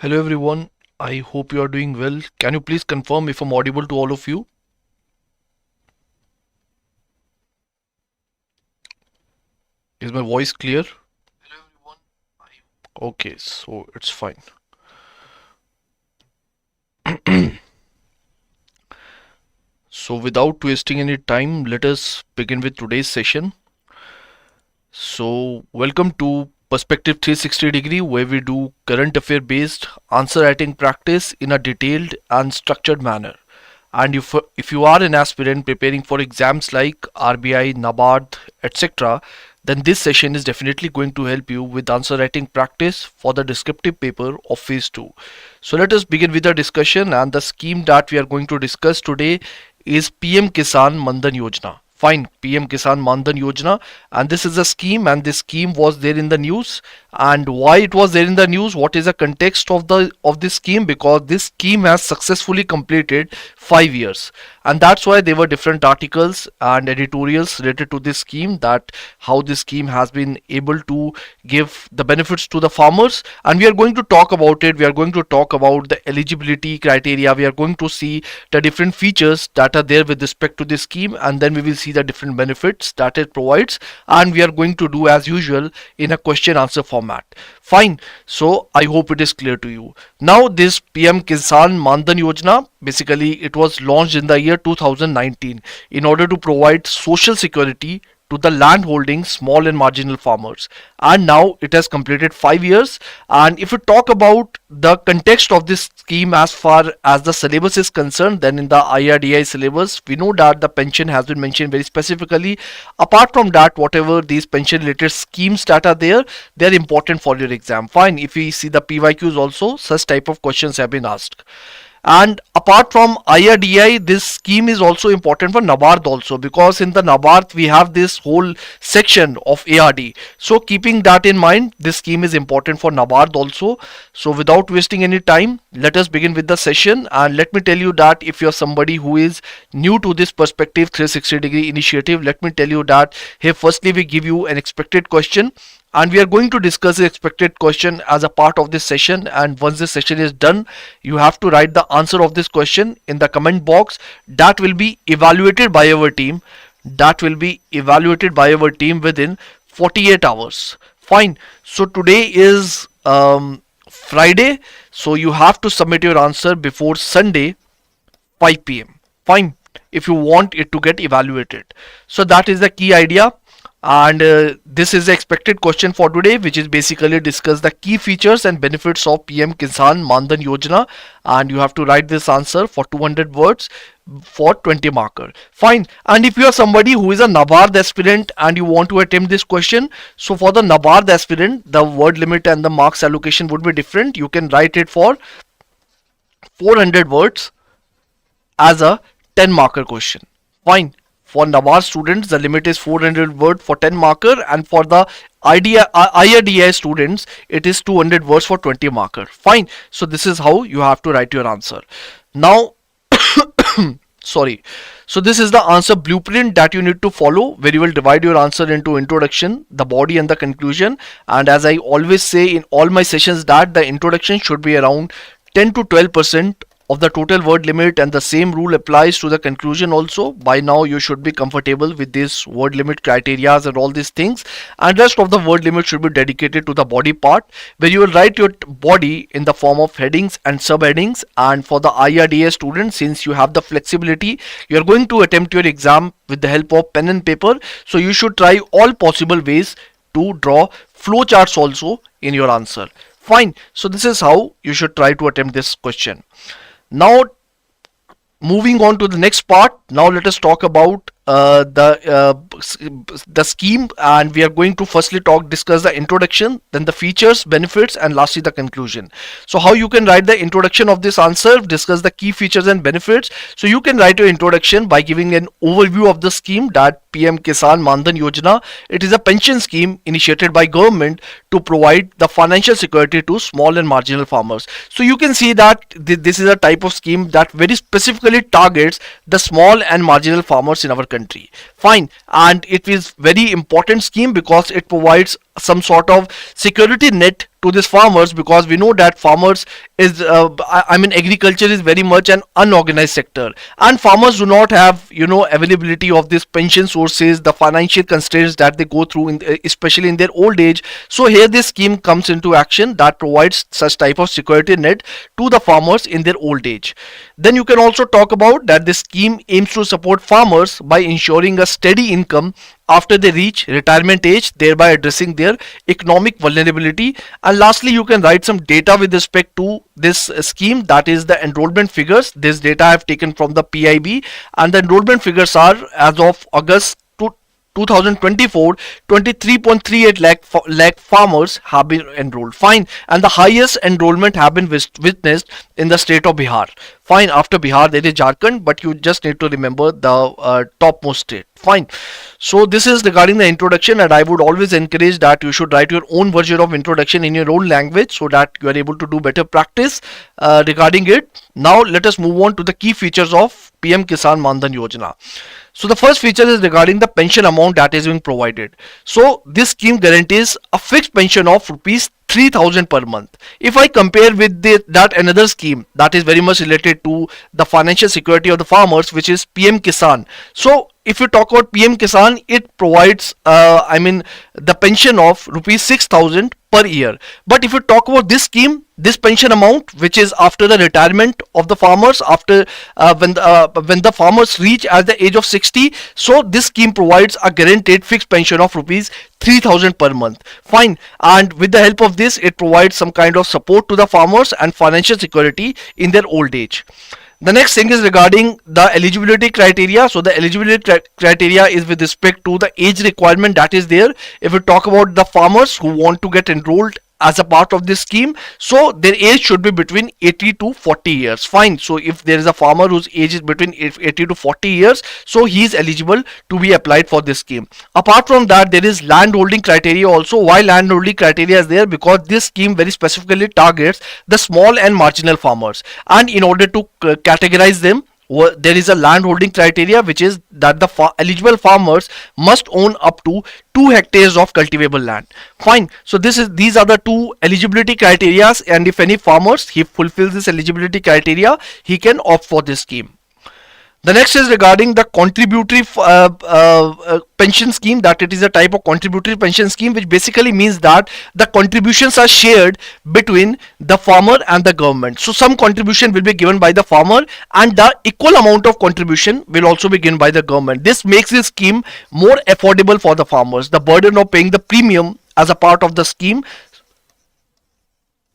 Hello everyone, I hope you are doing well. Can you please confirm if I'm audible to all of you? Is my voice clear? Okay, so it's fine. So without wasting any time, let us begin with today's session. So welcome to Perspective 360 degree, where we do current affair based answer writing practice in a detailed and structured manner. And if you are an aspirant preparing for exams like RBI, NABARD, etc., then this session is definitely going to help you with answer writing practice for the descriptive paper of phase 2. So let us begin with the discussion, and the scheme that we are going to discuss today is PM Kisan Maandhan Yojana. Fine, PM Kisan Maandhan Yojana, and this is a scheme, and this scheme was there in the news. And why it was there in the news, what is the context of this scheme? Because this scheme has successfully completed 5 years, and that's why there were different articles and editorials related to this scheme, that how this scheme has been able to give the benefits to the farmers. And we are going to talk about it. We are going to talk about the eligibility criteria. We are going to see the different features that are there with respect to this scheme, and then we will see the different benefits that it provides, and we are going to do as usual in a question answer format. Fine, so I hope it is clear to you. Now this PM Kisan Maandhan Yojana, basically it was launched in the year 2019 in order to provide social security to the land holding small and marginal farmers, and now it has completed 5 years. And if we talk about the context of this scheme as far as the syllabus is concerned, then in the IRDAI syllabus we know that the pension has been mentioned very specifically. Apart from that, whatever these pension related schemes that are there, they are important for your exam. Fine, if we see the PYQs also, such type of questions have been asked. And apart from IRDI, this scheme is also important for NABARD also, because in the NABARD we have this whole section of ARD. So keeping that in mind, this scheme is important for NABARD also. So without wasting any time, let us begin with the session. And let me tell you that if you're somebody who is new to this Perspective 360 degree initiative, let me tell you that here firstly we give you an expected question, and we are going to discuss the expected question as a part of this session. And once this session is done, you have to write the answer of this question in the comment box. That will be evaluated by our team. That will be evaluated by our team within 48 hours. Fine, so today is Friday, so you have to submit your answer before Sunday 5 p.m. Fine, if you want it to get evaluated. So that is the key idea. And this is the expected question for today, which is basically discuss the key features and benefits of PM Kisan Maandhan Yojana, and you have to write this answer for 200 words for 20 marker. Fine, and if you are somebody who is a NABARD aspirant and you want to attempt this question, so for the NABARD aspirant the word limit and the marks allocation would be different. You can write it for 400 words as a 10 marker question. Fine, for NABARD students the limit is 400 word for 10 marker, and for the IRDI students it is 200 words for 20 marker. Fine, so this is how you have to write your answer. Now sorry, so this is the answer blueprint that you need to follow, where you will divide your answer into introduction, the body, and the conclusion. And as I always say in all my sessions, that the introduction should be around 10 to 12% of the total word limit, and the same rule applies to the conclusion also. By now you should be comfortable with this word limit criteria and all these things, and rest of the word limit should be dedicated to the body part, where you will write your body in the form of headings and subheadings. And for the IRDA students, since you have the flexibility, you are going to attempt your exam with the help of pen and paper, so you should try all possible ways to draw flowcharts also in your answer. Fine, so this is how you should try to attempt this question. Now moving on to the next part, now let us talk about the scheme, and we are going to firstly discuss the introduction, then the features, benefits, and lastly the conclusion. So how you can write the introduction of this answer, discuss the key features and benefits. So you can write your introduction by giving an overview of the scheme, that PM Kisan Maandhan Yojana, it is a pension scheme initiated by government to provide the financial security to small and marginal farmers. So you can see that this is a type of scheme that very specifically targets the small and marginal farmers in our country. Fine, and it is very important scheme because it provides some sort of security net to these farmers, because we know that farmers is I mean agriculture is very much an unorganized sector, and farmers do not have availability of these pension sources, the financial constraints that they go through especially in their old age. So here this scheme comes into action that provides such type of security net to the farmers in their old age. Then you can also talk about that this scheme aims to support farmers by ensuring a steady income after they reach retirement age, thereby addressing their economic vulnerability. And lastly, you can write some data with respect to this scheme, that is the enrollment figures. This data I have taken from the PIB, and the enrollment figures are as of August 2024, 23.38 lakh farmers have been enrolled. Fine. And the highest enrollment have been witnessed in the state of Bihar. Fine. After Bihar there is Jharkhand, but you just need to remember the topmost state. Fine. So this is regarding the introduction, and I would always encourage that you should write your own version of introduction in your own language so that you are able to do better practice regarding it. Now let us move on to the key features of PM Kisan Maandhan Yojana. So the first feature is regarding the pension amount that is being provided. So this scheme guarantees a fixed pension of rupees 3,000 per month. If I compare with that another scheme that is very much related to the financial security of the farmers, which is PM Kisan. So if you talk about PM Kisan, it provides the pension of rupees 6,000 per year. But if you talk about this scheme, this pension amount, which is after the retirement of the farmers, after when the farmers reach at the age of 60, so this scheme provides a guaranteed fixed pension of rupees 3,000 per month. Fine. And with the help of this, it provides some kind of support to the farmers and financial security in their old age. The next thing is regarding the eligibility criteria. So the eligibility criteria is with respect to the age requirement that is there. If we talk about the farmers who want to get enrolled as a part of this scheme, so their age should be between 80 to 40 years. Fine. So if there is a farmer whose age is between 80 to 40 years, so he is eligible to be applied for this scheme. Apart from that, there is land holding criteria also. Why land holding criteria is there? Because this scheme very specifically targets the small and marginal farmers, and in order to categorize them, there is a land holding criteria, which is that the eligible farmers must own up to 2 hectares of cultivable land. Fine. So these are the two eligibility criteria, and if any farmers he fulfills this eligibility criteria, he can opt for this scheme. The next is regarding the contributory pension scheme, that it is a type of contributory pension scheme, which basically means that the contributions are shared between the farmer and the government. So some contribution will be given by the farmer, and the equal amount of contribution will also be given by the government. This makes this scheme more affordable for the farmers. The burden of paying the premium as a part of the scheme,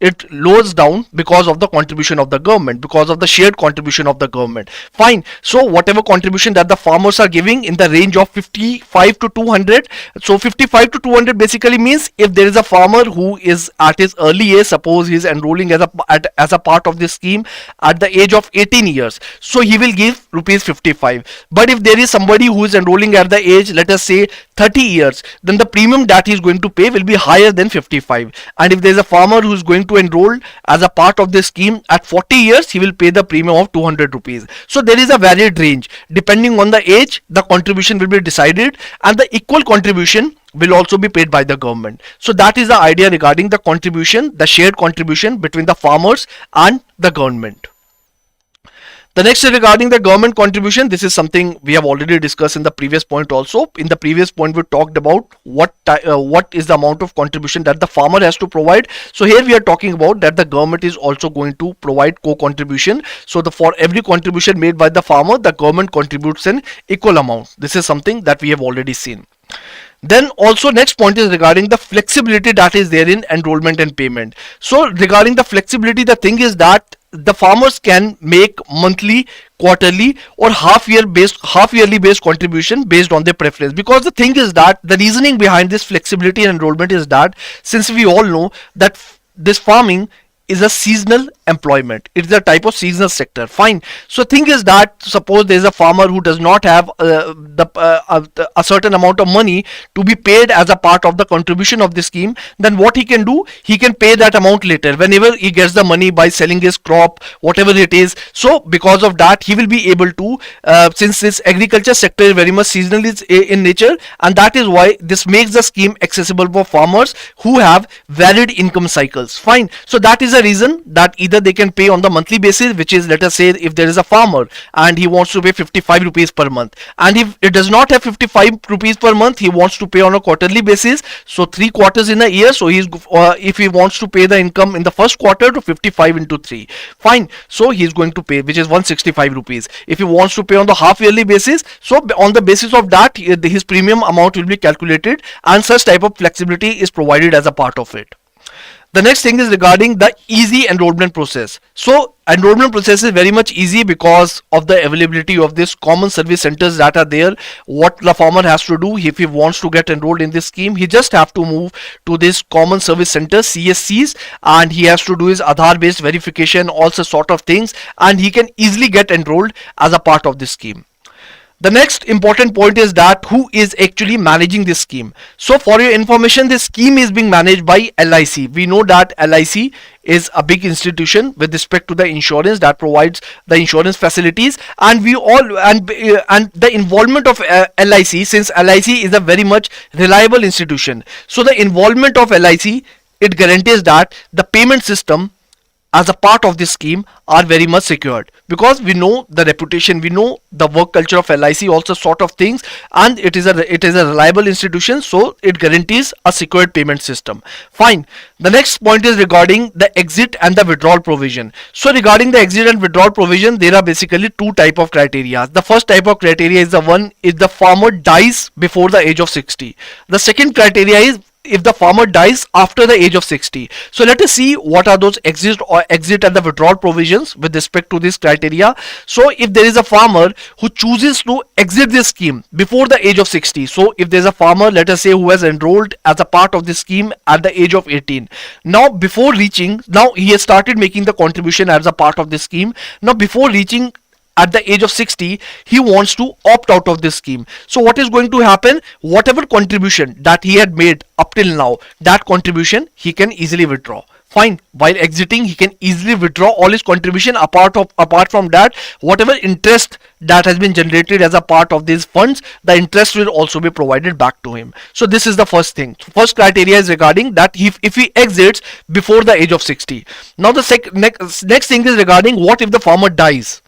it lowers down because of the contribution of the government, because of the shared contribution of the government. Fine. So whatever contribution that the farmers are giving in the range of 55 to 200, so 55 to 200 basically means if there is a farmer who is at his early age, suppose he is enrolling as a part of this scheme at the age of 18 years, so he will give rupees 55. But if there is somebody who is enrolling at the age, let us say 30 years, then the premium that he is going to pay will be higher than 55. And if there is a farmer who is going to enroll as a part of this scheme at 40 years, he will pay the premium of 200 rupees. So there is a varied range. Depending on the age, the contribution will be decided, and the equal contribution will also be paid by the government. So that is the idea regarding the contribution, the shared contribution between the farmers and the government. The next is regarding the government contribution. This is something we have already discussed in the previous point also. In the previous point, we talked about what is the amount of contribution that the farmer has to provide. So here we are talking about that the government is also going to provide co-contribution. So for every contribution made by the farmer, the government contributes an equal amount. This is something that we have already seen. Then also next point is regarding the flexibility that is there in enrollment and payment. So regarding the flexibility, the thing is that the farmers can make monthly, quarterly or half-yearly based contribution based on their preference. Because the thing is that the reasoning behind this flexibility and enrollment is that since we all know that this farming is a seasonal employment. It's a type of seasonal sector. Fine. So thing is that suppose there is a farmer who does not have a certain amount of money to be paid as a part of the contribution of the scheme, then what he can do, he can pay that amount later whenever he gets the money by selling his crop, whatever it is. So because of that, he will be able to, since this agriculture sector is very much seasonal in nature, and that is why this makes the scheme accessible for farmers who have varied income cycles. Fine. So that is a reason that either they can pay on the monthly basis, which is, let us say, if there is a farmer and he wants to pay 55 rupees per month, and if it does not have 55 rupees per month, he wants to pay on a quarterly basis, so 3 quarters in a year. So he's if he wants to pay the income in the first quarter, to 55 into 3, fine, so he's going to pay, which is 165 rupees. If he wants to pay on the half yearly basis, so on the basis of that, his premium amount will be calculated, and such type of flexibility is provided as a part of it. The next thing is regarding the easy enrollment process. So enrollment process is very much easy because of the availability of this common service centers that are there. What the farmer has to do, if he wants to get enrolled in this scheme, he just have to move to this common service center, CSCs, and he has to do his Aadhaar based verification, all such sort of things, and he can easily get enrolled as a part of this scheme. The next important point is that who is actually managing this scheme. So for your information, this scheme is being managed by LIC. We know that LIC is a big institution with respect to the insurance that provides the insurance facilities, and we all and the involvement of LIC, since LIC is a very much reliable institution, so the involvement of LIC, it guarantees that the payment system as a part of this scheme are very much secured, because we know the reputation, we know the work culture of LIC, also sort of things, and it is a reliable institution, so it guarantees a secured payment system. Fine. The next point is regarding the exit and the withdrawal provision. So regarding the exit and withdrawal provision, there are basically two type of criteria. The first type of criteria is the farmer dies before the age of 60. The second criteria is if the farmer dies after the age of 60. So let us see what are those exit and the withdrawal provisions with respect to this criteria. So if there is a farmer who chooses to exit this scheme before the age of 60, so if there is a farmer, let us say, who has enrolled as a part of this scheme at the age of 18, now he has started making the contribution as a part of this scheme. Now before reaching at the age of 60, he wants to opt out of this scheme. So what is going to happen, whatever contribution that he had made up till now, that contribution he can easily withdraw. Fine. While exiting, he can easily withdraw all his contribution. Apart from that, whatever interest that has been generated as a part of these funds, the interest will also be provided back to him. So this is the first thing. First criteria is regarding that if he exits before the age of 60. Now the next thing is regarding what if the farmer dies.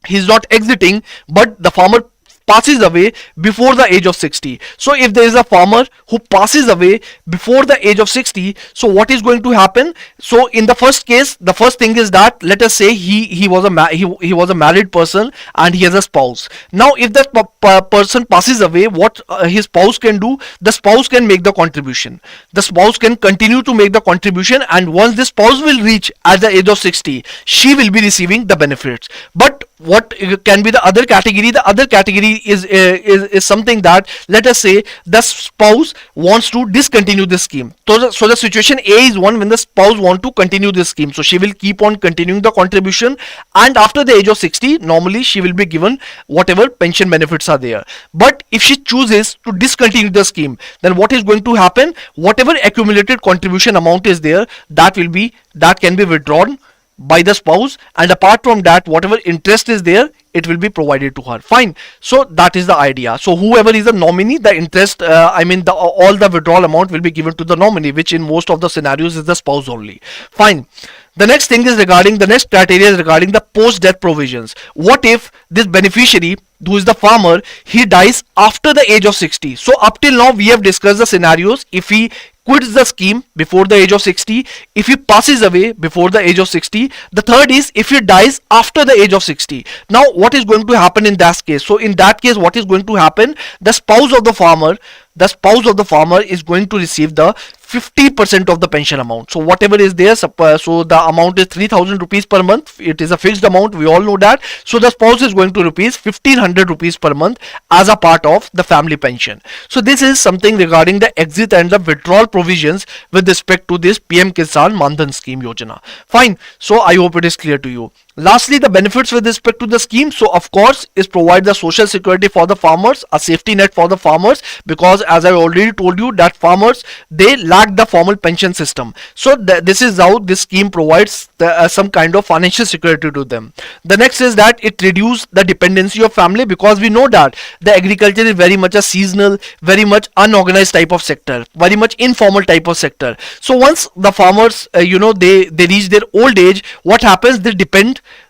He's not exiting, but the farmer passes away before the age of 60. So if there is a farmer who passes away before the age of 60, so what is going to happen? So in the first case, the first thing is that, let us say he was a married person and he has a spouse. Now if that person passes away, what his spouse can do, the spouse can make the contribution. The spouse can continue to make the contribution, and once the spouse will reach at the age of 60, she will be receiving the benefits. But what can be the other category? The other category is something that, let us say, the spouse wants to discontinue this scheme. So the situation A is one when the spouse wants to continue this scheme. So she will keep on continuing the contribution, and after the age of 60, normally she will be given whatever pension benefits are there. But if she chooses to discontinue the scheme, then what is going to happen? Whatever accumulated contribution amount is there, that can be withdrawn by the spouse, and apart from that, whatever interest is there, it will be provided to her. Fine. So that is the idea. So whoever is the nominee, the interest, all the withdrawal amount will be given to the nominee, which in most of the scenarios is the spouse only. Fine. The next criteria is regarding the post-death provisions. What if this beneficiary, who is the farmer, he dies after the age of 60? So up till now we have discussed the scenarios. If he quits the scheme before the age of 60, if he passes away before the age of 60, the third is if he dies after the age of 60. Now what is going to happen in that case? So in that case, what is going to happen? The spouse of the farmer is going to receive the 50% of the pension amount. So whatever is there, so the amount is 3,000 rupees per month. It is a fixed amount, we all know that. So the spouse is going to rupees 1,500 rupees per month as a part of the family pension. So this is something regarding the exit and the withdrawal provisions with respect to this PM Kisan Maandhan scheme Yojana. Fine. So I hope it is clear to you. Lastly, the benefits with respect to the scheme. So of course is provide the social security for the farmers, a safety net for the farmers, because as I already told you that farmers, they lack the formal pension system. So this is how this scheme provides some kind of financial security to them. The next is that it reduces the dependency of family, because we know that the agriculture is very much a seasonal, very much unorganized type of sector, very much informal type of sector. So once the farmers they reach their old age, what happens,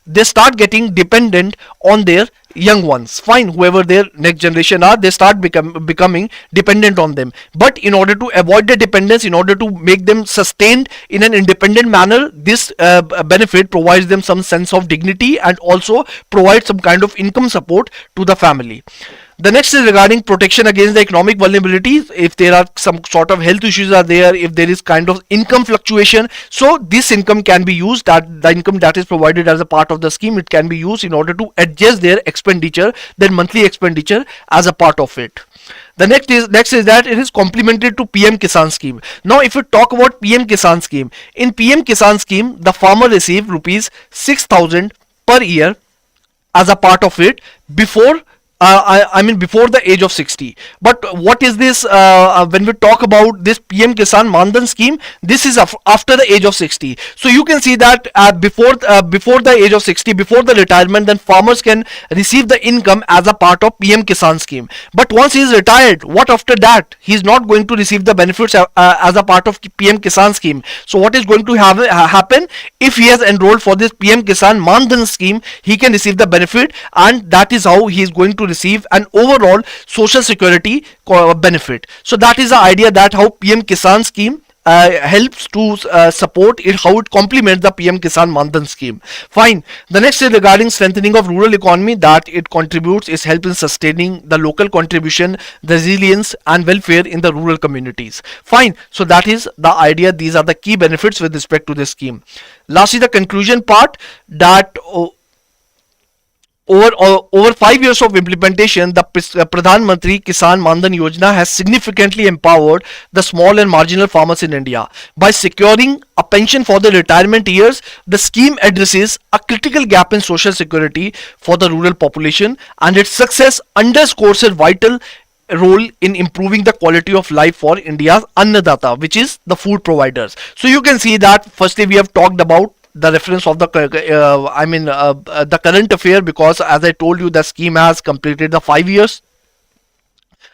they start getting dependent on their young ones. Fine, whoever their next generation are, they start becoming dependent on them. But in order to avoid the dependence, in order to make them sustained in an independent manner, this benefit provides them some sense of dignity and also provides some kind of income support to the family. The next is regarding protection against the economic vulnerabilities. If there are some sort of health issues are there, if there is kind of income fluctuation, so this income can be used, that the income that is provided as a part of the scheme, it can be used in order to adjust their expenditure, their monthly expenditure as a part of it. The next is that it is complemented to PM Kisan scheme. Now if you talk about PM Kisan scheme, in PM Kisan scheme the farmer receive rupees 6,000 per year as a part of it before I mean before the age of 60. But what is this, when we talk about this PM Kisan Maandhan scheme, this is after the age of 60. So you can see that before the age of 60, before the retirement, then farmers can receive the income as a part of PM Kisan scheme. But once he is retired, what after that? He is not going to receive the benefits as a part of PM Kisan scheme. So what is going to happen, if he has enrolled for this PM Kisan Maandhan scheme, he can receive the benefit, and that is how he is going to receive an overall social security benefit. So that is the idea, that how PM Kisan scheme helps to support it, how it complements the PM Kisan Maandhan scheme. Fine. The next is regarding strengthening of rural economy, that it contributes, is help in sustaining the local contribution, the resilience and welfare in the rural communities. Fine. So that is the idea. These are the key benefits with respect to this scheme. Lastly, the conclusion part, that over 5 years of implementation, the Pradhan Mantri Kisan Maandhan Yojana has significantly empowered the small and marginal farmers in India. By securing a pension for the retirement years, the scheme addresses a critical gap in social security for the rural population, and its success underscores its vital role in improving the quality of life for India's Annadata, which is the food providers. So you can see that firstly we have talked about the reference of the the current affair, because as I told you, the scheme has completed the 5 years.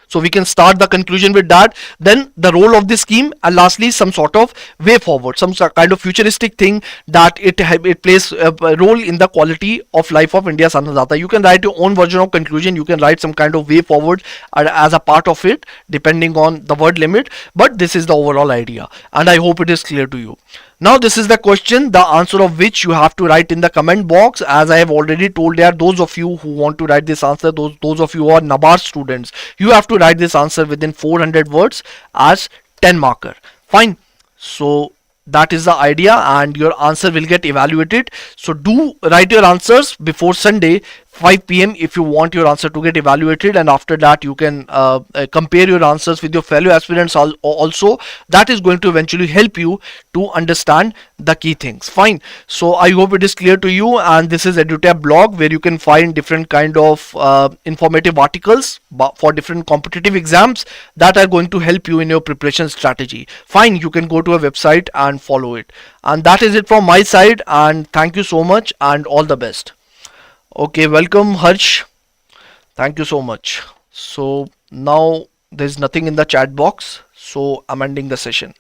So we can start the conclusion with that. Then the role of the scheme, and lastly some sort of way forward, some kind of futuristic thing, that it plays a role in the quality of life of India's Annadata. You can write your own version of conclusion, you can write some kind of way forward as a part of it, depending on the word limit, but this is the overall idea, and I hope it is clear to you. Now this is the question, the answer of which you have to write in the comment box. As I have already told, there are those of you who want to write this answer, those of you who are NABARD students, you have to write this answer within 400 words as 10 marker. Fine. So that is the idea, and your answer will get evaluated. So do write your answers before Sunday 5 p.m. if you want your answer to get evaluated, and after that you can compare your answers with your fellow aspirants also. That is going to eventually help you to understand the key things. Fine. So I hope it is clear to you, and this is EduTap blog, where you can find different kind of informative articles for different competitive exams that are going to help you in your preparation strategy. Fine, you can go to a website and follow it. And that is it from my side, and thank you so much and all the best. Okay, welcome Harsh. Thank you so much. So now there's nothing in the chat box, so I'm ending the session.